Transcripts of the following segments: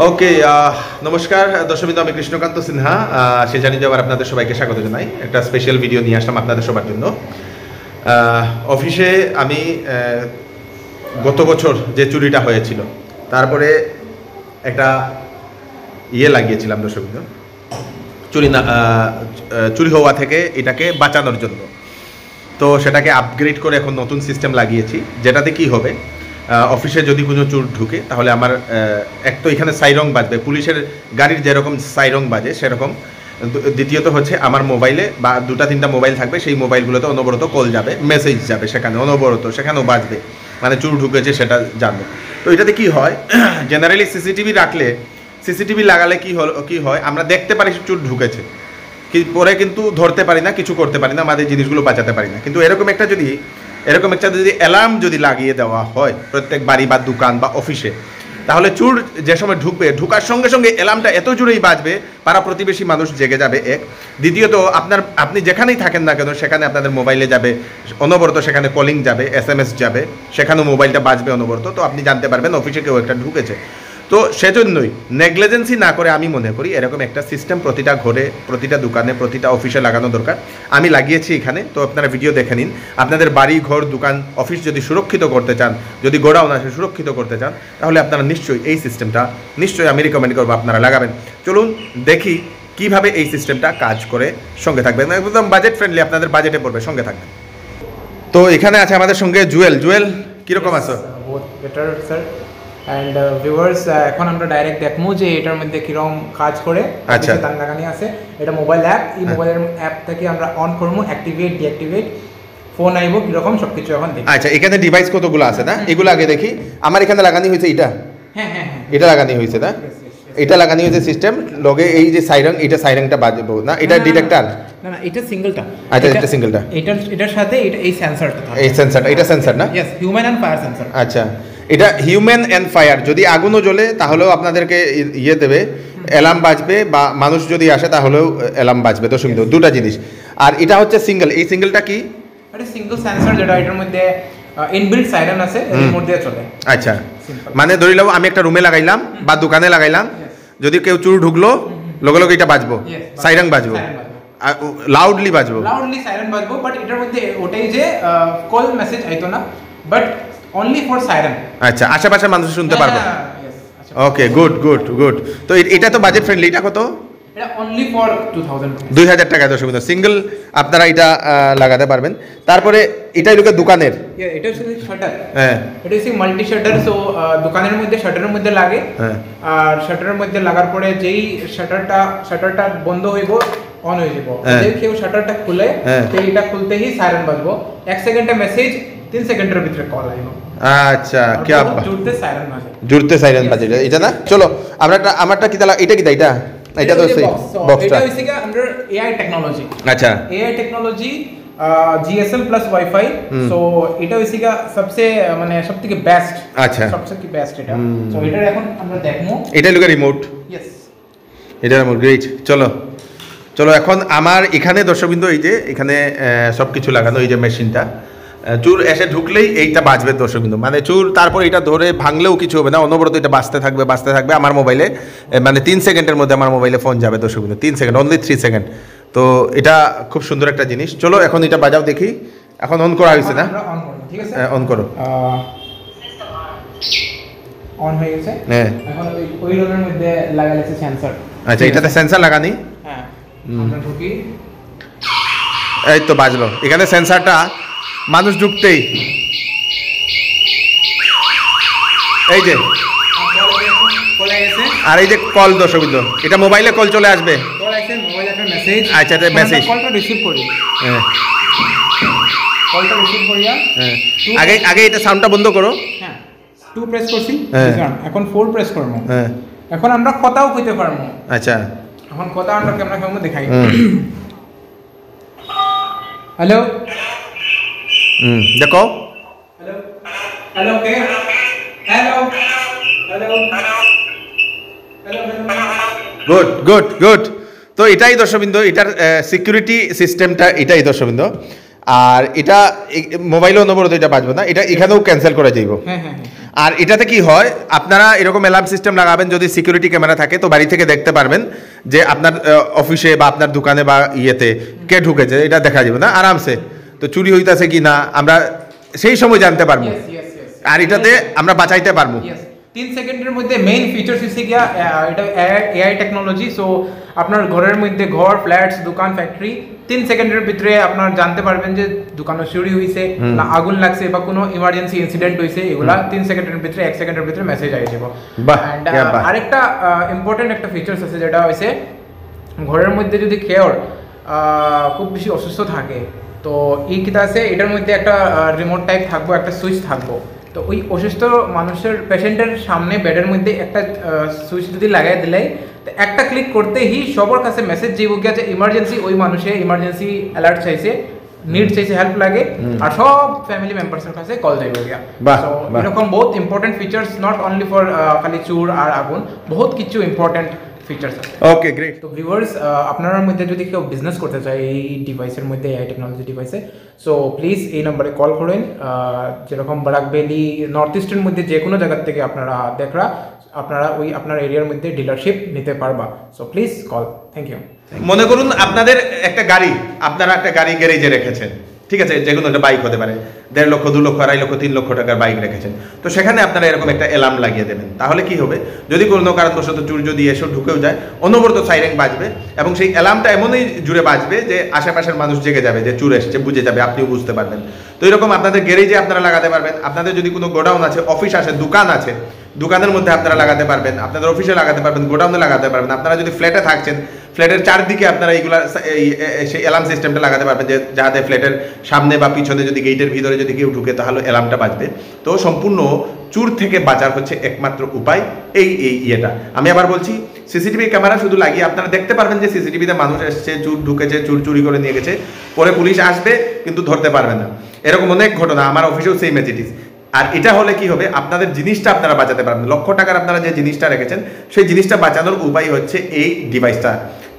ওকে, নমস্কার দর্শকবৃন্দ, আমি কৃষ্ণকান্ত সিনহা। সে জানি যে আবার আপনাদের সবাইকে স্বাগত জানাই। একটা স্পেশাল ভিডিও নিয়ে আসলাম আপনাদের সবার জন্য। অফিসে আমি গত বছর যে চুরিটা হয়েছিল, তারপরে একটা লাগিয়েছিলাম দর্শকবৃন্দ, চুরি হওয়া থেকে এটাকে বাঁচানোর জন্য। তো সেটাকে আপগ্রেড করে এখন নতুন সিস্টেম লাগিয়েছি, যেটাতে কি হবে, অফিসে যদি কোনো চোর ঢুকে তাহলে আমার এক তো এখানে সাইরং বাজবে, পুলিশের গাড়ির যেরকম সাইরং বাজে সেরকম। দ্বিতীয়ত হচ্ছে আমার মোবাইলে বা দুটা তিনটা মোবাইল থাকবে, সেই মোবাইলগুলোতে অনবরত কল যাবে, মেসেজ যাবে, সেখানে অনবরত সেখানেও বাজবে, মানে চোর ঢুকেছে সেটা জানবে। তো এটাতে কি হয়, জেনারেলি সিসিটিভি রাখলে, সিসিটিভি লাগালে কি হয় আমরা দেখতে পারি চোর ঢুকেছে, পরে কিন্তু ধরতে পারি না, কিছু করতে পারি না, আমাদের জিনিসগুলো বাঁচাতে পারি না। কিন্তু এরকম একটা যদি অ্যালার্ম যদি লাগিয়ে দেওয়া হয় প্রত্যেক বাড়ি বা দোকান বা অফিসে, তাহলে চোর যে সময় ঢুকবে, ঢুকার সঙ্গে সঙ্গে অ্যালার্মটা এত জোরেই বাজবে, পাড়া প্রতিবেশী মানুষ জেগে যাবে এক। দ্বিতীয়ত আপনি যেখানেই থাকেন না কেন সেখানে আপনাদের মোবাইলে যাবে অনবরত, সেখানে কলিং যাবে, SMS যাবে, সেখানেও মোবাইলটা বাজবে অনবরত। তো আপনি জানতে পারবেন অফিসে কেউ একটা ঢুকেছে। তো সেজন্যই নেগলিজেন্সি না করে আমি মনে করি এরকম একটা সিস্টেম প্রতিটা ঘরে, প্রতিটা দোকানে, প্রতিটা অফিসে লাগানো দরকার। আমি লাগিয়েছি এখানে, তো আপনারা ভিডিও দেখে নিন। আপনাদের বাড়ি, ঘর, দোকান, অফিস যদি সুরক্ষিত করতে চান, যদি গোডাউন আছে সুরক্ষিত করতে চান, তাহলে আপনারা নিশ্চয়ই এই সিস্টেমটা আমি রিকমেন্ড করবো আপনারা লাগাবেন। চলুন দেখি কিভাবে এই সিস্টেমটা কাজ করে। সঙ্গে থাকবেন, একদম বাজেট ফ্রেন্ডলি, আপনাদের বাজেটে পড়বে, সঙ্গে থাকবেন। তো এখানে আছে আমাদের সঙ্গে জুয়েল। কীরকম আছো? Better sir. অ্যান্ড ভিউয়ার্স, এখন আমরা ডাইরেক্ট দেখবো যে এটার মধ্যে কিরকম কাজ করে। আচ্ছা, তার লাগানি আছে, এটা মোবাইল অ্যাপ। এই মোবাইলের অ্যাপ থেকে আমরা অন করবো, অ্যাক্টিভেট, ডিঅ্যাক্টিভেট, ফোন আইব কিরকম সবকিছু এখন দেখি। আচ্ছা, এখানে ডিভাইস কতগুলো আছে না, এগুলো আগে দেখি। আমার এখানে লাগানি হয়েছে হ্যাঁ, এটা লাগানি হয়েছে না, এটা লাগানি হয়েছে সিস্টেম লগে। এই যে সাইরং, এটা সাইরংটা বাজবে না, এটা ডিটেক্টর না, এটা সিঙ্গেলটা। আচ্ছা, এটা সিঙ্গেলটা, এটার সাথে এই সেন্সরটা থাকে, এই সেন্সরটা, এটা সেন্সর না? Yes, human and fire sensor. আচ্ছা, এটা হিউম্যান এন্ড ফায়ার। যদি আগুনও জ্বলে তাহলেও আপনাদেরকে দেবে, অ্যালার্ম বাজবে, বা মানুষ যদি আসে তাহলেও অ্যালার্ম বাজবে। তো সুন্দর দুটা জিনিস। আর এটা হচ্ছে সিঙ্গেল। এই সিঙ্গেলটা কি? এটা সিঙ্গেল সেন্সর, যেটা এটার মধ্যে ইনবিল্ট সাইরেন আছে, এর মধ্যে চলে। আচ্ছা, মানে ধরে নাও আমি একটা রুমে লাগাইলাম বা দোকানে লাগাইলাম, যদি কেউ চোর ঢুকলো লগে লগে এটা বাজবো, সাইরেন বাজবো, লাউডলি সাইরেন বাজবো। বাট এটার মধ্যে ওটাই যে কল মেসেজ আইতো না, বাট অনলি ফর সাইরেন। আচ্ছা, আশেপাশের মানুষ শুনতে পারবে। ওকে, গুড। তো এটা তো বাজেট ফ্রেন্ডলি। এটা কত? এটা অনলি ফর 2000 টাকা। দর্শক, সিঙ্গেল আপনারা এটা লাগাতে পারবেন। তারপরে এটাই লোকের দোকানের, এটা হচ্ছে শাটার। হ্যাঁ, এটা হচ্ছে মাল্টি শাটার। সো দোকানের মধ্যে শাটারের মধ্যে লাগে, আর শাটারের মধ্যে লাগার পরে যেই শাটারটা বন্ধ হইব, অন হয়ে যাব, যে কেউ শাটারটা খুলে, এইটা খুলতেই সাইরেন বাজবো। 1 সেকেন্ডে মেসেজ, 3 সেকেন্ডের ভিতরে কল আইব। আচ্ছা, কি আপা জুড়তে সাইরেন বাজে এটা না? চলো আমারটা কি তাহলে, এটা কি এটা তো সেই বক্সটা, এটা হইছে কি আন্ডার এআই টেকনোলজি। আচ্ছা, AI technology, GSM plus wifi. So এটা হইছে কি সবথেকে বেস্ট। আচ্ছা, সবথেকে বেস্ট এটা। সো এটা এখন আমরা দেখমু, এটা লোকের রিমোট। यस, এটা রিমোট। গ্রেট। চলো এখন আমার এখানে দর্শকবৃন্দ, এই যে এখানে সবকিছু লাগানো, এই যে মেশিনটা, চোর এসে ঢুকলেই এইটা বাজবে দর্শকবৃন্দ। মানে চোর তারপর এটা ধরে ভাঙলেও কিছু হবে না, অনবরত এটা বাজতে থাকবে আমার মোবাইলে। মানে 3 সেকেন্ডের মধ্যে আমার মোবাইলে ফোন যাবে দর্শকবৃন্দ, 3 সেকেন্ড, অনলি 3 সেকেন্ড। তো এটা খুব সুন্দর একটা জিনিস। চলো এখন এটা বাজাও দেখি। এখন অন করা হয়েছে না? ঠিক আছে, অন করো। অন হয়ে গেছে। হ্যাঁ, এখন ওই রোলের মধ্যে লাগাইছে সেন্সর। আচ্ছা, এটাতে সেন্সর লাগানি। হ্যাঁ, আমরা ঢুকি, এই তো বাজলো। এখানে সেন্সরটা মানুষ ঢুকতেই, এই যে আর এই যে কল দর্শকবৃন্দ, এটা মোবাইলে কল চলে আসবে। আচ্ছা, মেসেজ কলটা রিসিভ করি। হ্যাঁ, কলটা রিসিভ করিয়া, হ্যাঁ, আগে এটা সাউন্ডটা বন্ধ করো। হ্যাঁ, 2 প্রেস করছি, এখন 4 প্রেস করব। হ্যাঁ, এখন আমরা কথাও কইতে পারবো। আচ্ছা, এখন কথা আমরা ক্যামেরা সামনে দেখাই। হ্যালো, দেখো। হ্যালো, কে? Hello, good. তো এটাই দর্শকবৃন্দ, এটার সিকিউরিটি সিস্টেমটা এটাই দর্শকবৃন্দ। আর এটা মোবাইলে অনবরত এটা বাজবে না, এটা এখানেও ক্যান্সেল করা যাইব। আর এটাতে কি হয়, আপনারা এরকম অ্যালার্ম সিস্টেম লাগাবেন, যদি সিকিউরিটি ক্যামেরা থাকে তো বাড়ি থেকে দেখতে পারবেন যে আপনার অফিসে বা আপনার দোকানে বা ইয়েতে কে ঢুকেছে, এটা দেখা যাবে না আরামসে। তো চুরি হইতাছে কি না আমরা সেই সময় জানতে পারবো, আর এটাতে আমরা বাঁচাইতে পারবো। 3 সেকেন্ডের মধ্যে মেইন ফিচার্স হচ্ছে গিয়া এটা এআই টেকনোলজি। সো আপনার ঘরের মধ্যে ঘর, ফ্ল্যাটস, দোকান, ফ্যাক্টরি 3 সেকেন্ডের ভিতরে আপনার জানতে পারবেন যে দোকানে চুরি হয়েছে না আগুন লাগছে বা কোনো ইমার্জেন্সি ইনসিডেন্ট হয়েছে, এগুলা 3 সেকেন্ডের ভিতরে 1 সেকেন্ডের ভিতরে মেসেজ আই যাব। আরেকটা ইম্পর্টেন্ট একটা ফিচার্স আছে যেটা হইছে ঘরের মধ্যে যদি কেউ খুব বেশি অসুস্থ থাকে তো এই কিতা আছে এটার মধ্যে একটা রিমোট টাইপ থাকবো, একটা সুইচ থাকবো। তো ওই অসুস্থ মানুষের পেশেন্টের সামনে বেডের মধ্যে একটা সুইচ যদি লাগাই দিলে তো একটা ক্লিক করতেই সবার কাছে মেসেজ যাইব গিয়া যে ইমার্জেন্সি, ওই মানুষে ইমার্জেন্সি অ্যালার্ট চাইছে, নিড চাইছে, হেল্প লাগে, আর সব ফ্যামিলি মেম্বার্সের কাছে কল যাইব গিয়া। সো এরকম বহুত important features, not only for খালি চুর আর আগুন, বহুত কিছু ইম্পর্টেন্ট ফিচার্স আছে। Okay great. তো ভিউয়ার্স, আপনার মধ্যে যদি কেউ বিজনেস করতে চায় এই ডিভাইসের মধ্যে, এআই টেকনোলজি ডিভাইসে, সো প্লিজ এই নাম্বারে কল করেন। যেরকম বারাক ভ্যালি, নর্থ ইস্টের মধ্যে যে কোনো জায়গার থেকে আপনারা আপনারা ওই আপনার এরিয়ার মধ্যে ডিলারশিপ নিতে পারবা। So please call. Thank you. মনে করুন আপনাদের একটা গাড়ি, আপনারা একটা গাড়ি গ্যারেজে রেখেছেন, ঠিক আছে, যে কোনো একটা বাইক হতে পারে, 1.5 লক্ষ, 2 লক্ষ, 2.5 লক্ষ, 3 লক্ষ টাকার বাইক রেখেছেন। তো সেখানে আপনারা এরকম একটা অ্যালার্ম লাগিয়ে দেবেন। তাহলে কি হবে, যদি কোনো কারণবশত চোর যদি এসে ঢুকেও যায়, অনবরত সাইরেন বাজবে এবং সেই অ্যালার্মটা এমনই জুড়ে বাজবে যে আশেপাশের মানুষ জেগে যাবে যে চোর এসছে, বুঝে যাবে, আপনিও বুঝতে পারবেন। তো এরকম আপনাদের গ্যারেজে আপনারা লাগাতে পারবেন, আপনাদের যদি কোনো গোডাউন আছে, অফিস আছে, দোকান আছে, দোকানের মধ্যে আপনারা লাগাতে পারবেন, আপনাদের অফিসে লাগাতে পারবেন, গোডাউনে লাগাতে পারবেন। আপনারা যদি ফ্ল্যাটে থাকছেন, ফ্ল্যাটের চারদিকে আপনারা এইগুলা সেই অ্যালার্ম সিস্টেমটা লাগাতে পারবেন, যে যাতে ফ্ল্যাটের সামনে বা পিছনে যদি গেটের ভিতরে যদি কেউ ঢুকে তাহলে অ্যালার্মটা বাজবে। তো সম্পূর্ণ চুর থেকে বাঁচার হচ্ছে একমাত্র উপায় এই ইয়েটা। আমি আবার বলছি, সিসিটিভি ক্যামেরা শুধু লাগিয়ে আপনারা দেখতে পারবেন যে সিসিটিভিতে মানুষ এসছে, চুর ঢুকেছে, চুর চুরি করে নিয়ে গেছে, পরে পুলিশ আসবে কিন্তু ধরতে পারবে না। এরকম অনেক ঘটনা আমার অফিসেও সেই মেসেজিস। আর এটা হলে কি হবে, আপনাদের জিনিসটা আপনারা বাঁচাতে পারবেন। লক্ষ টাকার আপনারা যে জিনিসটা রেখেছেন সেই জিনিসটা বাঁচানোর উপায় হচ্ছে এই ডিভাইসটা।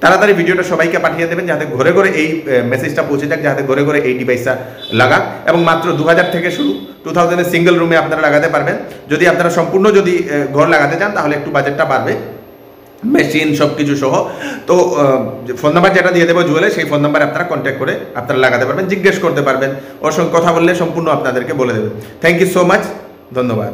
তাড়াতাড়ি ভিডিওটা সবাইকে পাঠিয়ে দেবেন যাতে ঘরে ঘরে এই মেসেজটা পৌঁছে যাক, যাতে ঘরে ঘরে এই ডিভাইসটা লাগাক। এবং মাত্র 2000 থেকে শুরু, 2000 সিঙ্গেল রুমে আপনারা লাগাতে পারবেন। যদি আপনারা সম্পূর্ণ যদি ঘর লাগাতে চান তাহলে একটু বাজেটটা বাড়বে, মেশিন সব কিছু সহ। তো ফোন নাম্বার যেটা দিয়ে দেবো জুয়েলে, সেই ফোন নাম্বারে আপনারা কন্ট্যাক্ট করে আপনারা লাগাতে পারবেন, জিজ্ঞেস করতে পারবেন, ওর সঙ্গে কথা বললে সম্পূর্ণ আপনাদেরকে বলে দেবে। থ্যাংক ইউ সো মাচ, ধন্যবাদ।